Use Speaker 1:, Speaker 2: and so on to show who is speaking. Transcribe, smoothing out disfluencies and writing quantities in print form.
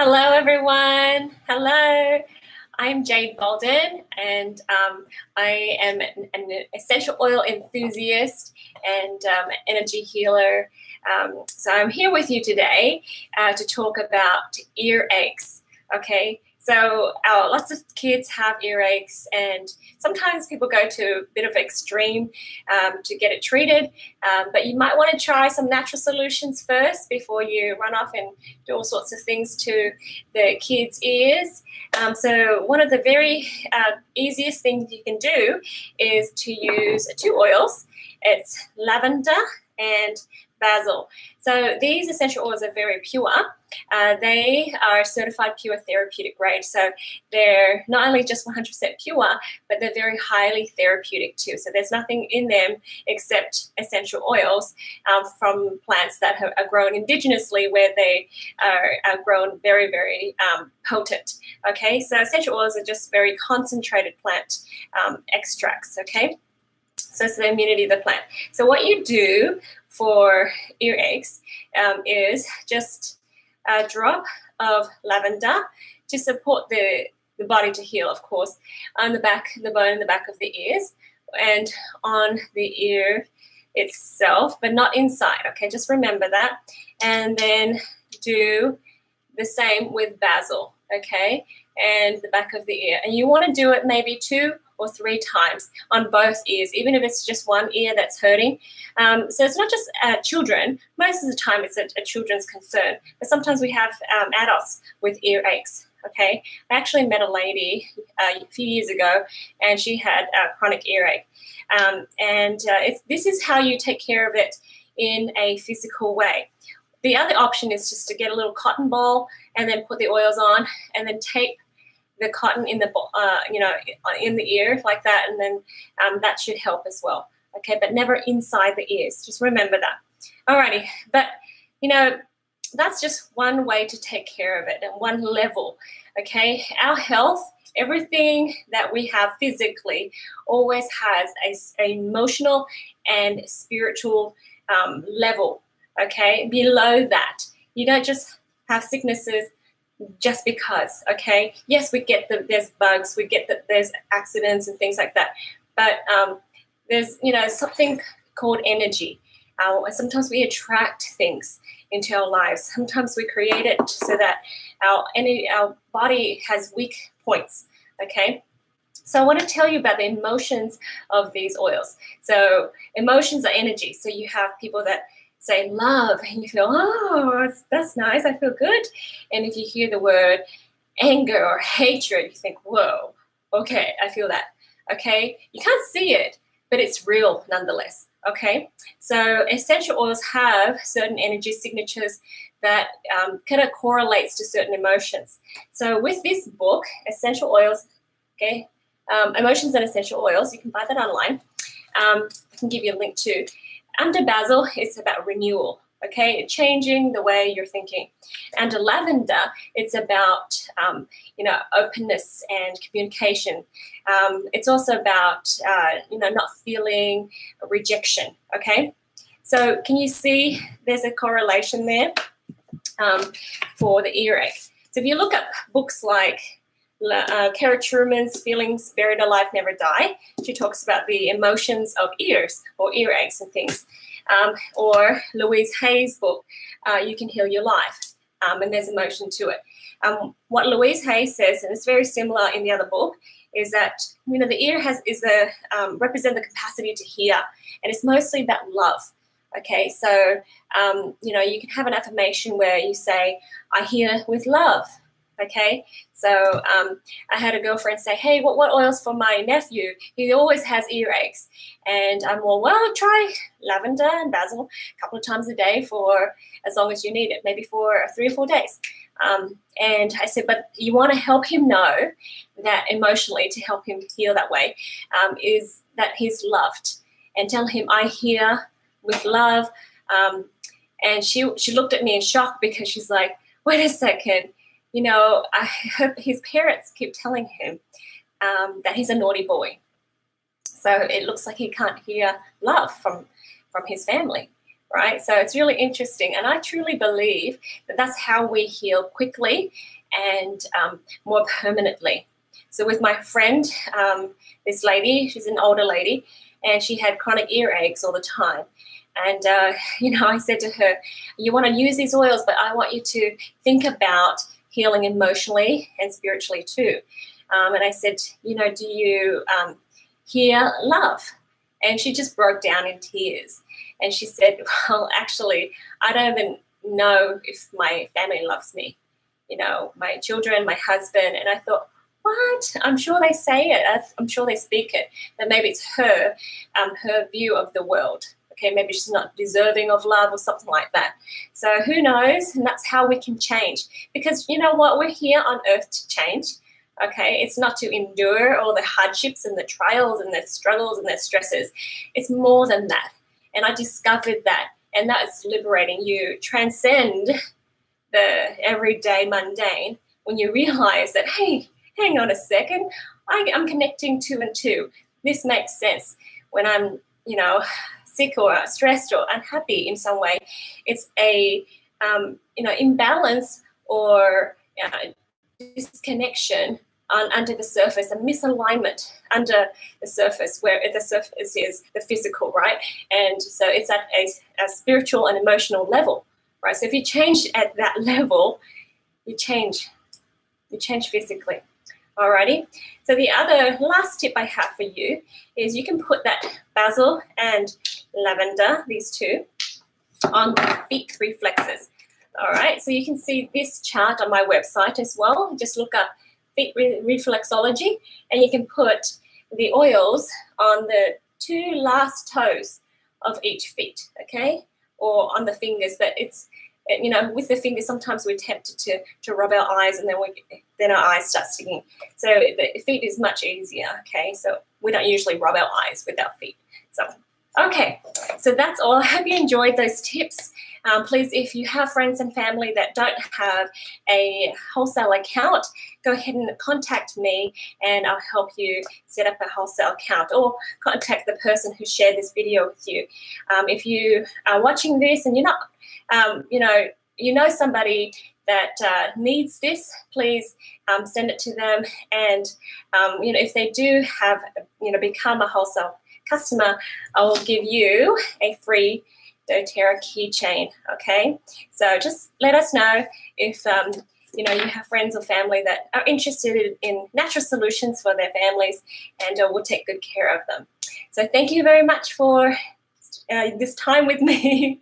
Speaker 1: Hello, everyone. Hello. I'm Jade Bolden, and I am an essential oil enthusiast and energy healer. So I'm here with you today to talk about earaches. Okay, so lots of kids have earaches, and sometimes people go to a bit of extreme to get it treated. But you might want to try some natural solutions first before you run off and do all sorts of things to the kids' ears. So one of the very easiest things you can do is to use two oils. It's lavender and basil. So these essential oils are very pure. They are certified pure therapeutic grade. So they're not only just 100% pure, but they're very highly therapeutic too. So there's nothing in them except essential oils from plants that are grown indigenously, where they are grown very, very potent. Okay, so essential oils are just very concentrated plant extracts. Okay, so it's the immunity of the plant. So what you do for earaches is just a drop of lavender to support the body to heal, of course, on the bone in the back of the ears and on the ear itself, but not inside. Okay, just remember that. And then do the same with basil, okay, and the back of the ear. And you want to do it maybe 2 or 3 times on both ears, even if it's just one ear that's hurting. So it's not just children. Most of the time it's a children's concern, but sometimes we have adults with earaches. Okay, I actually met a lady a few years ago, and she had a chronic earache. This is how you take care of it in a physical way. The other option is just to get a little cotton ball and then put the oils on, and then tape the cotton in the in the ear like that, and then that should help as well. Okay, but never inside the ears. Just remember that. Alrighty, but that's just one way to take care of it at one level. Okay, our health, everything that we have physically, always has a emotional and spiritual level. Okay, below that, you don't just have sicknesses just because. Okay, yes, we get that there's bugs, we get that there's accidents and things like that, but there's something called energy. Sometimes we attract things into our lives. Sometimes we create it so that our body has weak points. Okay, so I want to tell you about the emotions of these oils. So emotions are energy. So you have people that say love, and you feel, oh, that's nice, I feel good. And if you hear the word anger or hatred, you think, whoa, okay, I feel that. Okay, you can't see it, but it's real nonetheless. Okay, so essential oils have certain energy signatures that kind of correlates to certain emotions. So with this book, Essential Oils, okay, Emotions and Essential Oils, you can buy that online. I can give you a link too. Under basil, it's about renewal, okay, changing the way you're thinking. Under lavender, it's about, openness and communication. It's also about, not feeling rejection, okay? So can you see there's a correlation there for the earache? So if you look up books like Kara Truman's Feelings Buried Alive Never Die, she talks about the emotions of ears or earaches and things. Or Louise Hay's book, You Can Heal Your Life, and there's emotion to it. What Louise Hay says, and it's very similar in the other book, is that the ear represent the capacity to hear, and it's mostly about love. Okay, so you can have an affirmation where you say, "I hear with love." Okay, so I had a girlfriend say, hey, what oils for my nephew? He always has earaches. And I'm well, try lavender and basil a couple of times a day for as long as you need it, maybe for 3 or 4 days. And I said, but you want to help him know that emotionally, to help him feel that way, is that he's loved. And tell him, I hear with love. And she looked at me in shock, because she's like, wait a second. I hope his parents keep telling him that he's a naughty boy. So it looks like he can't hear love from his family. right? So it's really interesting. And I truly believe that that's how we heal quickly and more permanently. So with my friend, this lady, she's an older lady, and she had chronic earaches all the time. And, I said to her, you want to use these oils, but I want you to think about healing emotionally and spiritually too. And I said, do you hear love? And she just broke down in tears. And she said, well, actually, I don't even know if my family loves me, my children, my husband. And I thought, what? I'm sure they say it. I'm sure they speak it. But maybe it's her view of the world. Okay, maybe she's not deserving of love or something like that. So who knows? And that's how we can change. Because you know what? We're here on earth to change. Okay, it's not to endure all the hardships and the trials and the struggles and the stresses. It's more than that. And I discovered that. And that's liberating. You transcend the everyday mundane when you realize that, hey, hang on a second, I'm connecting 2 and 2. This makes sense. When I'm, sick or stressed or unhappy in some way, it's a, imbalance or disconnection under the surface, a misalignment under the surface, where the surface is the physical, right? And so it's at a spiritual and emotional level, right? So if you change at that level, you change physically. Alrighty. So the other last tip I have for you is you can put that basil and lavender, these two, on the feet reflexes. All right. So you can see this chart on my website as well. Just look up feet reflexology, and you can put the oils on the 2 last toes of each feet, okay, or on the fingers. But it's, with the fingers, sometimes we're tempted to rub our eyes, and then our eyes start stinging. So the feet is much easier, okay? So we don't usually rub our eyes with our feet. So, okay, so that's all. I hope you enjoyed those tips. Please, if you have friends and family that don't have a wholesale account, go ahead and contact me, and I'll help you set up a wholesale account, or contact the person who shared this video with you. If you are watching this and you're not, somebody that needs this, please send it to them. And, if they do have, become a wholesale customer, I will give you a free doTERRA keychain, okay? So just let us know if, you have friends or family that are interested in natural solutions for their families, and we'll take good care of them. So thank you very much for this time with me.